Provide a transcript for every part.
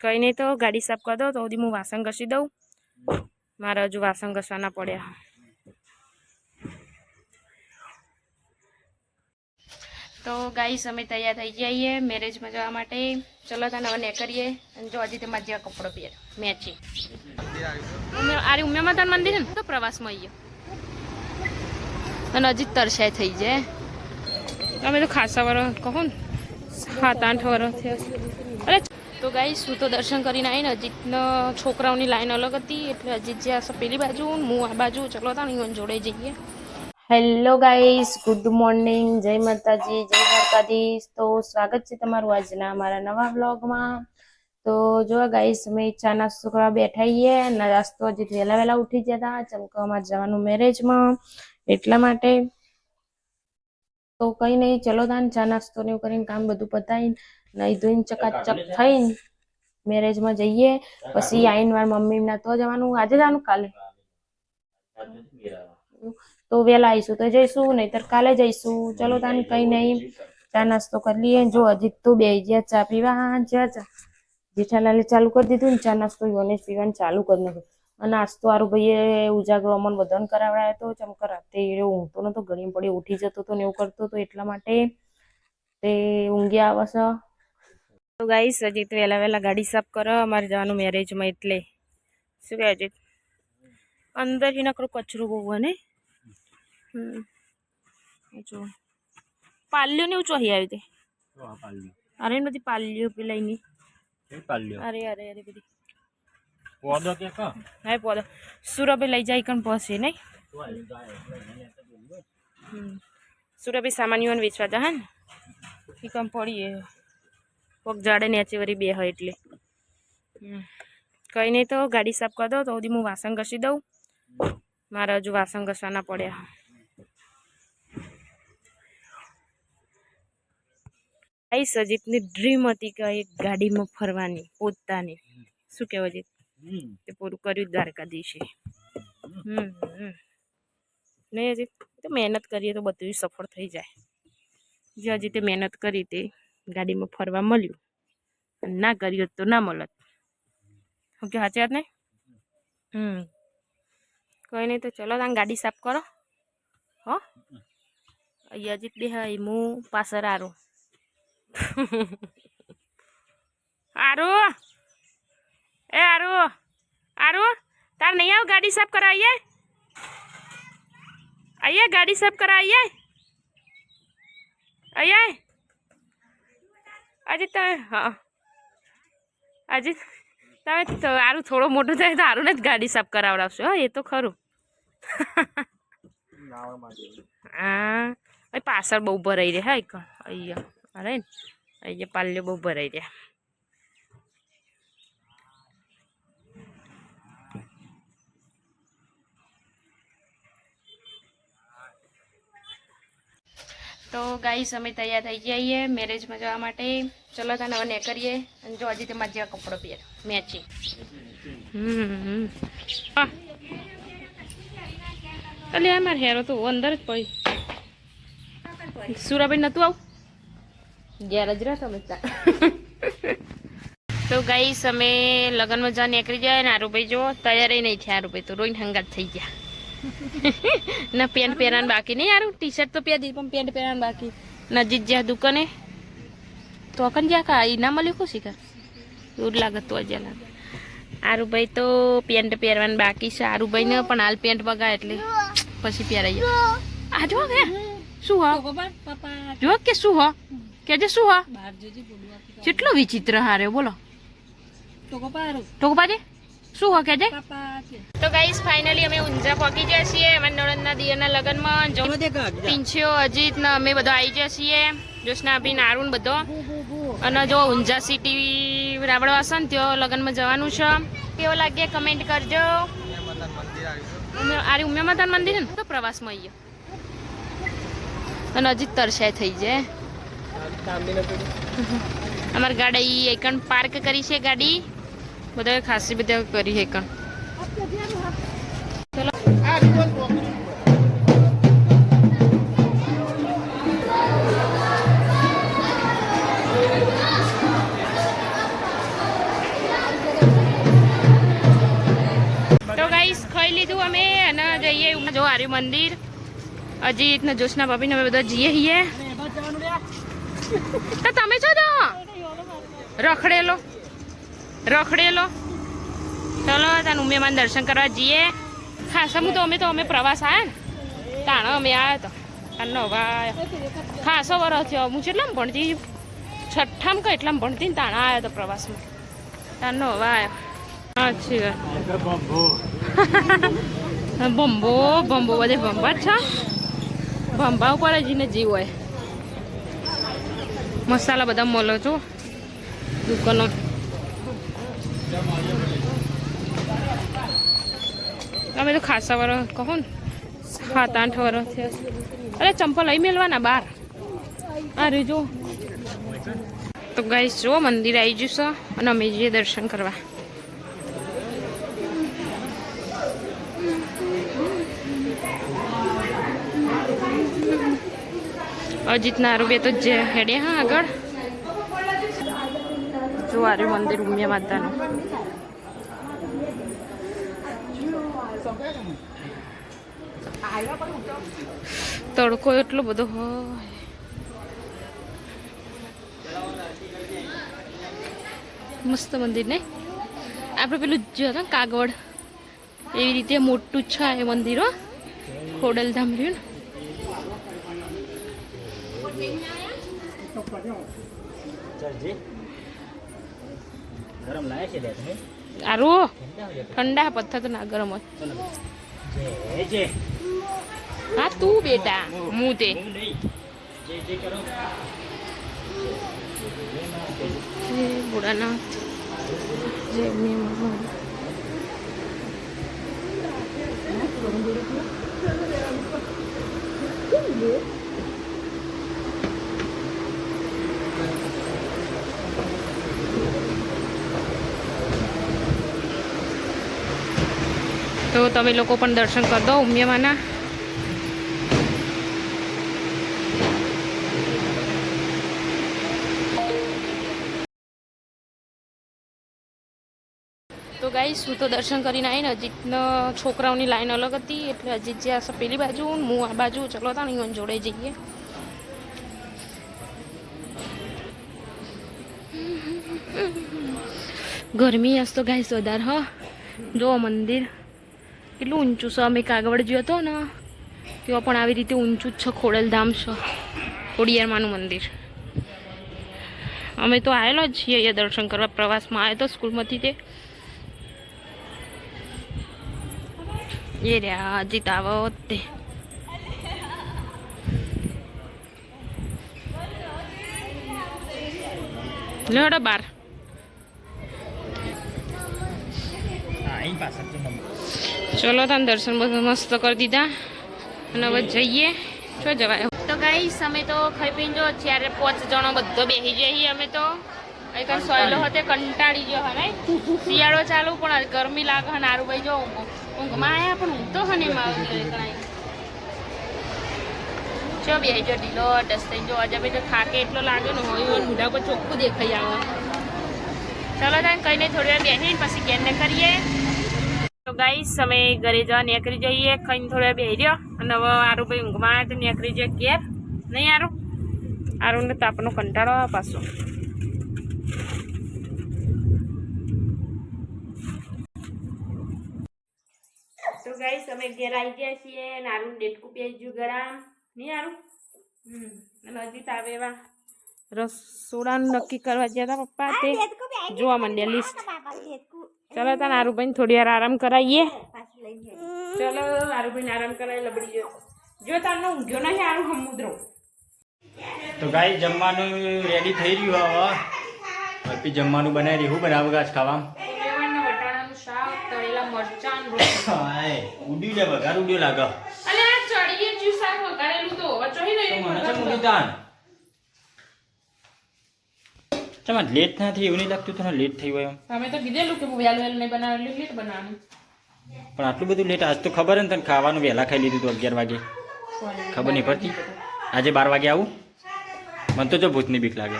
કઈ નહીં તો ગાડી સાફ કરી દો તો સુધી હું વાસણ ઘસી દઉં. મારા હજુ વાસણ ઘસવાના પડ્યા. તો ગાઈસ અમે તૈયાર થઈ જઈએ મેરેજમાં જવા માટે. ચલો તને હવે કરીએ. અને જો હજી તમારે જેવા કપડો પહેર મેચિંગ. આરે ઉમિયામાતા મંદિર ને તો પ્રવાસમાં આવીએ અને હજી તરસાઈ થઈ જાય. અમે તો ખાસા વર્ષ કહો ને 7-8 વર્ષ થયા. અરે તો ગાઈસ હું તો દર્શન કરીને આવીને અજીતના છોકરાઓની લાઈન અલગ હતી એટલે અજીત જ્યાં પેલી બાજુ હું આ બાજુ. ચલો તા અહીં જોડે જઈએ. હેલો ગાઈસ, ગુડ મોર્નિંગ, જય માતાજી, જય દ્વારકાધીશ. તો સ્વાગત છે તમારું આજના અમારા નવા વ્લોગમાં. તો જો ગાઈસ અમે ચા નાસ્તો કરવા બેઠા છીએ. નાસ્તો હજી વહેલા ઉઠી ગયા હતા ચમકામાં જવાનું મેરેજમાં એટલા માટે. તો કઈ નહીં, ચલો તાન ચા નાસ્તો ને એવું કરીને કામ બધું પતાવીને નહીં ધોઈને ચકાચક થઈને મેરેજમાં જઈએ. પછી આઈને મારા મમ્મી ના તો જવાનું. આજે જવાનું કાલે તો વેલા આવીશું તો જઈશું, નહીતર કાલે જઈશું. ચલો તાન કઈ નહીં, ચા નાસ્તો કરી લઈએ. જો હજી તો બે જ્યાં ચા પીવા જ્યાં જેઠાલાલે ચાલુ કરી દીધું ને ચા નાસ્તો યોને પીવાનું ચાલુ કરી નાખ્યું. અને નાસ્તો આરું ભાઈએ ઉજાગરો અમન બધાને કરાવડાયો તો ચમકા રાતે ઊંઘતો નતો, ઘણી પડી ઉઠી જતો હતો ને એવું કરતો હતો એટલા માટે તે ઊંઘી આવે છે. તો ગાઈસ હજી તો વહેલા ગાડી સાફ કરો, અમારે જવાનું મેરેજમાં એટલે શું કહે છે અંદરથી નકરો કચરો બહુ હોય ને. જો પાલ્યો ને એવું ચોહી આવ્યું તે. અરે બધી પાલ્યો પેલા ની. અરે બધી પોદો કે કા હે પોદો સુરભી લઈ જાય કણ પહોંચે નહીં. સુરભી સામાન્યને વેચવા જા હે ને એ કમ પડીએ કોક જાડે નેચે વરી બે હોય એટલે. કઈ નહીં તો ગાડી સાફ કરી દો તો સુધી હું વાસણ ઘસી દઉં. મારા હજુ વાસણ ઘસવાના પડ્યા. ગાઈસ અજીતની ડ્રીમ હતી કે એક ગાડીમાં ફરવાની પોતાની. શું કહેવાય અજીત? તે પૂરું કર્યું દ્વારકાધીશે. નહીં અજીત, તો મહેનત કરીએ તો બધું સફળ થઈ જાય. જે હજી તે મહેનત કરી તે ગાડીમાં ફરવા મળ્યું, ના કર્યું તો ના મળત. ઓકે સાચી વાત નહીં? કોઈ નહીં તો ચલો તમે ગાડી સાફ કરો. હો અહીંયા અજીત બે હા હું પાછળ આરું. આરું એ આરું તાર નહીં આવ ગાડી સાફ કરા. આઈએ ગાડી સાફ કરા. આઈએ અજીત તમે હા અજીત તમે આરું થોડો મોટો થાય તો આરું ને જ ગાડી સાફ કરાવડાવશો. હા એ તો ખરું. હા પાછળ બહુ ભરાઈ રહે. હા અહીંયા અરે ને અહીંયા પાલ્યો બહુ ભરાઈ રહ્યા. તો ગાઈસ અમે તૈયાર થઈ જઈએ મેરેજમાં જવા માટે. ચલો તને હવે કરીએ. અને જો હજી તમારે જેવા કપડો પહેર મેચિંગ. અલે મારે હેરો તો અંદર જ પડી. સુરાભાઈ નતું આવું ઘેર જ રહ્યા તમે. તો ગાઈસ અમે લગ્નમાં જવા નીકળી જાય ને આરુભાઈ જો તૈયાર નહીં થયા. આરુભાઈ તો રોઈને હંગાત થઈ ગયા. ના પેન્ટ પહેરવાનું બાકી નહીં. યાર ટી શર્ટ તો પહેરી પણ પેન્ટ પહેરવાનું બાકી. નજીક જ્યાં દુકાને તો અકન જ્યાં કા ના મળ્યું ખુશી કર એવું લાગે તો જ લાગે. આરુભાઈ તો પેન્ટ પહેરવાનું બાકી છે. આરુભાઈને પણ હાલ પેન્ટ બગા એટલે પછી પહેરાઈ જાય. આ જો કે શું હો જો કે શું હો કેજે શું હો કેટલો વિચિત્ર હારે બોલો. ટોકપાજે શું હો કેજે. તો ગાઈસ ફાઇનલી અમે ઊંઝા પહોંચી ગયા છીએ અમારા નણંદના દિયરના લગ્નમાં. જો પિંછીઓ અજીત ને અમે બધા આવી ગયા છીએ. જોશના અભી નારુણ બધો. અને જો ઊંઝા સિટી રાવળવાસન ત્યાં લગ્નમાં જવાનું છે. કેવો લાગે કમેન્ટ કરજો. આરે ઉમિયામાતા મંદિર ને તો પ્રવાસમાં આવીએ અને હજી તરસાઈ થઈ જાય. અમારી ગાડી એકણ પાર્ક કરી છે. ગાડી બધા ખાસી બધા કરી એકણ. ચલો ગાઈસ ખાઈ લીધું અમે અને જઈએ જો આર્યું મંદિર અજીત ને જોશના ભાભી ને અમે બધા જઈએ છીએ તો તમે છો તો રખડેલો ચલો ત્યાં ઉમિયામાં દર્શન કરવા જઈએ ખાસા હું તો અમે પ્રવાસ આવ્યા ને તાણ અમે આવ્યા તો તારનો હવા ખાસો વરસ થયો હું કેટલામાં ભણતી છઠ્ઠામાં કે એટલામાં ભણતી ને તાણા આવ્યો તો પ્રવાસમાં તારનો હવા આવ્યો અચ્છી ભંબો બધે ભંભા જ છે ભંભા ઉપર જઈને જીવ હોય મસાલા બધા મળો છો દુકાનો અમે તો ખાસા વરસ કહો ને 7-8 વરસ થયા અરે ચંપલ લઈ મેળવાના બહાર અરે જો તો ગાઈસ જો મંદિર આવી જશે અને અમે જઈએ દર્શન કરવા અજીતના આરોગ્ય તો જે હેડે હા આગળ જો આર્યું મંદિર ઉમિયા માતાનું તડકો એટલો બધો હોય મસ્ત મંદિર ને આપણે પેલું જો હતા કાગવડ એવી રીતે મોટું જ છે એ મંદિરો ખોડલધામ રહ્યું ને આરું ઠંડા પથ્થર તો ના ગરમ હોય હા તું બેટા હું તે ભોળાનાથ જય તો તમે લોકો પણ દર્શન કરી દો ઉમિયામાના તો ગાઈસ હું તો દર્શન કરીને આવીને અજીતના છોકરાઓની લાઈન અલગ હતી એટલે અજીત જે હશે પેલી બાજુ હું આ બાજુ ચલો તા નહીં જોડે જઈએ ગરમી આજ તો ગાઈસ વધારે હ જો મંદિર કેટલું ઊંચું છે અમે કાગવડ જ્યો હતો ને તેઓ પણ આવી રીતે ઊંચું જ છે ખોડલધામ છે ખોડિયારમાંનું મંદિર અમે તો આવેલો જ છીએ અહીંયા દર્શન કરવા પ્રવાસમાં આવ્યો તો સ્કૂલમાંથી તે એ રહ્યા અજીત આવો તે લેડો બાર ચલો તને દર્શન બધું મસ્ત કરી દીધા અને હવે જઈએ શું જવાય તો ગાઈસ અમે તો ખાઈ પીને જો ત્યારે 5 જણો બધો બેસી જઈએ અમે તો અહીં કાંઈ સોયલો હતો કંટાળી ગયો હા શિયાળો ચાલુ પણ ગરમી લાગે ને આરું ભાઈ જો ઊંઘમાં આવ્યા પણ ઊંઘ તો હને મારું ચો બે જો ઢીલો ડસ થઈ જો આજે ભાઈ તો થાકે એટલો લાગે ને હોય મોઢા પર ચોખ્ખું દેખાઈ આવે ચલો ત્યાં કહીને થોડી વાર બેસીને પછી ઘેરને કરીએ તો ગાઈસ અમે ઘરે જવા નીકળી જઈએ ખાઈને થોડી વાર બેસી રહ્યો અને હવે આરું ભાઈ ઊંઘમાં આવે તો નીકળી જઈએ ઘેર નહીં આરું ને તાપનો કંટાળો આવે પાછો તો ગાઈસ અમે ઘેર આવી ગયા છીએ અને આરું ડેટકું પેજ્યું ગરમ નહીં આરું અને હજી તાવે એવા રસોડાનું નક્કી કરવા ગયા હતા પપ્પા તે જોવા માંડ્યા લિસ્ટ ચલો તને આરુભાઈને થોડી વાર આરામ કરાવીએ ચલો આરુભાઈને આરામ કરાવી લબડી ગયો જો તારનો ઊંઘ્યો નહીં આરું સમુદ્રો તો ગાઈ જમવાનું રેડી થઈ રહ્યું હવે જમવાનું બનાવી રહ્યું બનાવું ગાજ ખાવામાં વટાણાનું શાક તળેલા મરચાં ઉડ્યું લે વઘાર ઉડ્યો લાગે અલે આ ચડીએ જ્યુ શાક વઘારેલું તો વચોહી નહીં મને તો મુડી દાન તમારે લેટ ના થઈ એવું નહીં લાગતું તને લેટ થઈ હોય એમ અમે તો કીધેલું કે હું વહેલું નહીં બનાવેલું લેટ બનાવવાનું પણ આટલું બધું લેટ આજ તો ખબર ને તને ખાવાનું વહેલા ખાઈ લીધું હતું 11 વાગે ખબર નહીં પડતી આજે 12 વાગે આવું મને તો જો ભૂતની બીક લાગે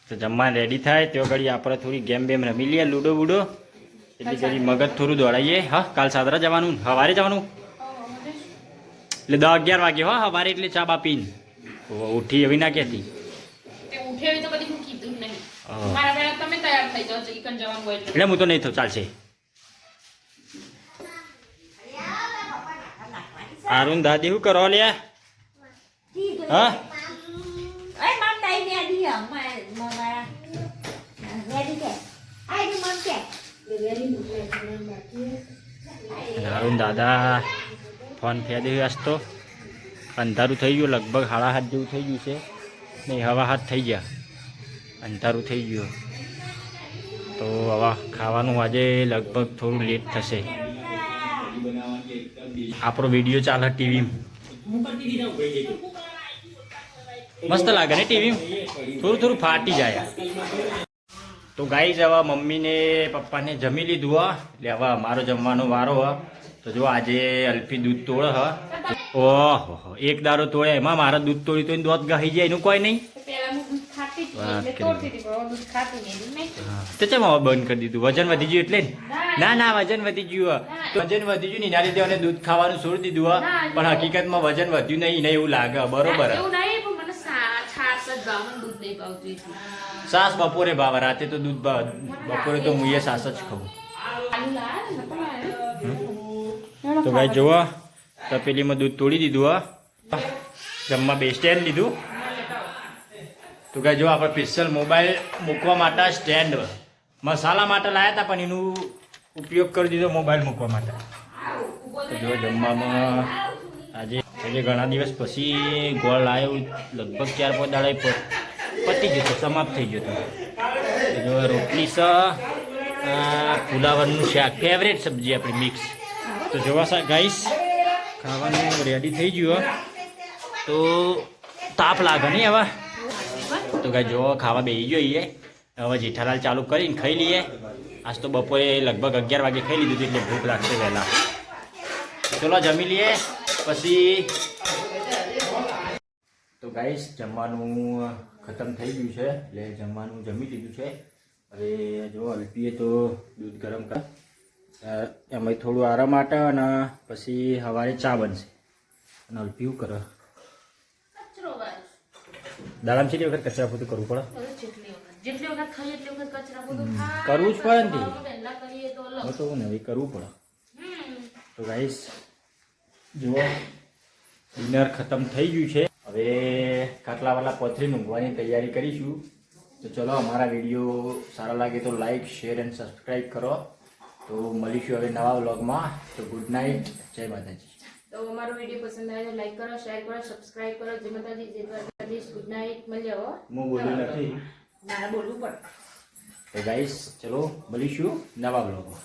તો જમવા રેડી થાય તો ઘડી આપણે થોડી ગેમ બેમ રમી લઈએ લૂડો બૂડો એટલે ઘડી મગજ થોડું દોડાઈએ. હા કાલ સાદરા જવાનું સવારે જવાનું એટલે 10-11 વાગે હો સવારે એટલે ચા બા પીને ઉઠી એવી ના કહેતી. એટલે હું તો નહીં થયું ચાલશે. અરુણ દાદી શું કરો લ્યા? હા અરુણ દાદા ફોન ફેદી আসતો. અંધારું થઈ ગયું લગભગ 7:30 જેવું થઈ ગયું છે નહીં 7:30 થઈ ગયા અંધારું થઈ ગયું. તો હવે ખાવાનું આજે લગભગ થોડું લેટ થશે. આપણો વિડીયો ચાલે ટીવી મસ્ત લાગે ને ટીવી થોડું થોડું ફાટી જાય. તો ગાઈઝ હવે મમ્મીને પપ્પાને જમી લીધું હા એટલે હવે મારો જમવાનો વારો હ. તો જો આજે અલ્ફી દૂધ તોડે હ. ઓહો એક દારો તોડે એમાં મારા દૂધ તોડી તો દોત ગહી જાય એનું કોઈ નહીં. તો ચમ હવે બંધ કરી દીધું વજન વધી ગયું એટલે ના ના વજન વધી ગયું વજન વધી ગયું ને એના લીધે મને દૂધ ખાવાનું છોડી દીધું પણ હકીકતમાં વજન વધ્યું નહીં ને એવું લાગે બરોબર. સાસ બપોરે ભાવે રાતે તો દૂધ ભાવે બપોરે તો હું એ સાસ જ ખાઉં. તો ભાઈ જુઓ તપેલીમાં દૂધ તોડી દીધું હા જમવા બે સ્ટેન્ડ લીધું. તો ભાઈ જો આપણે સ્પેશિયલ મોબાઈલ મૂકવા માટે સ્ટેન્ડ મસાલા માટે લાવ્યા હતા પણ એનું ઉપયોગ કરી દીધો મોબાઈલ મૂકવા માટે. તો જો જમવામાં આજે ઘણા દિવસ પછી ગોળ લાવ્યો લગભગ 4-5 દાડા પતી ગયો સમાપ્ત થઈ ગયો હતો. જો રોટલી છે ફુલાવરનું શાક ફેવરેટ સબ્જી આપણી મિક્સ. તો જોવા ગાઈસ ખાવાનું રેડી થઈ ગયું તો તાપ લાગે નહીં હવે. તો ગાઈ જો ખાવા બેસી ગયો હવે જેઠાલાલ ચાલુ કરીને ખાઈ લઈએ. આજ તો બપોરે લગભગ 11 વાગે ખાઈ લીધું એટલે ભૂખ લાગશે વહેલા. ચલો જમી લઈએ પછી. તો ગાઈસ જમવાનું ખતમ થઈ ગયું છે એટલે જમવાનું જમી લીધું છે. હવે જો અલ્પીએ તો દૂધ ગરમ કર એમાં થોડું આરામ માટે અને પછી સવારે ચા બનશે. અને અલ્પી શું કરે દાડામાં કેટલી વખત કચરા પોતું કરવું પડે? કરવું જ પડે ને તો નવી કરવું પડે. તો ગાઈસ જુઓ ડિનર ખતમ થઈ ગયું છે. હવે ખાટલાવાલા પથરી ઊંઘવાની તૈયારી કરીશું. તો ચલો અમારા વિડીયો સારા લાગે તો લાઈક શેર અને સબસ્ક્રાઈબ કરો. તો મળીશું હવે નવા વ્લોગમાં. તો ગુડ નાઇટ, જય માતાજી. તો અમારો વિડીયો પસંદ આવે તો લાઈક કરો, શેર કરો, સબસ્ક્રાઇબ કરો. જય માતાજી, જય દ્વારકાધીશ. Good night. મળીએ હો. હું બોલ્યું નથી ના બોલવું પડે. તો ગાઈસ ચલો મળીશું નવા વ્લોગમાં.